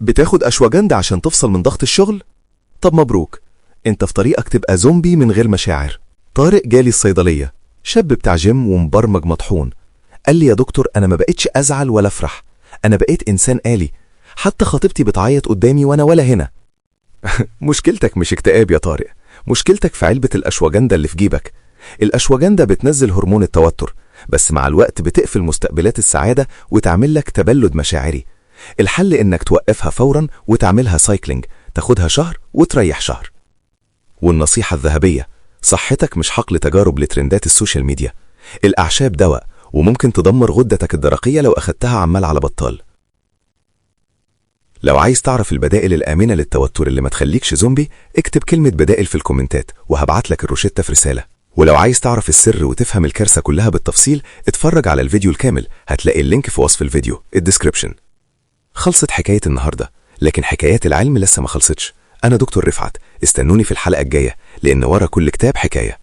بتاخد أشواجندا عشان تفصل من ضغط الشغل؟ طب مبروك، انت في طريقك تبقى زومبي من غير مشاعر. طارق جالي الصيدلية، شاب بتاع جيم ومبرمج مطحون. قال لي يا دكتور أنا ما بقتش أزعل ولا أفرح، أنا بقيت إنسان آلي، حتى خطيبتي بتعيط قدامي وأنا ولا هنا. مشكلتك مش اكتئاب يا طارق، مشكلتك في علبة الأشواجندا اللي في جيبك. الأشواجندا بتنزل هرمون التوتر، بس مع الوقت بتقفل مستقبلات السعادة وتعمل لك تبلد مشاعري. الحل إنك توقفها فورا وتعملها سايكلينج، تاخدها شهر وتريح شهر. والنصيحة الذهبية: صحتك مش حقل تجارب لترندات السوشيال ميديا. الأعشاب دواء وممكن تدمر غدتك الدرقية لو أخدتها عمال على بطال. لو عايز تعرف البدائل الآمنة للتوتر اللي ما تخليكش زومبي، اكتب كلمة بدائل في الكومنتات وهبعت لك الروشتة في رسالة. ولو عايز تعرف السر وتفهم الكارثة كلها بالتفصيل، اتفرج على الفيديو الكامل، هتلاقي اللينك في وصف الفيديو الديسكريبشن. خلصت حكاية النهاردة، لكن حكايات العلم لسه ما خلصتش. أنا دكتور رفعت، استنوني في الحلقة الجاية، لأن ورا كل كتاب حكاية.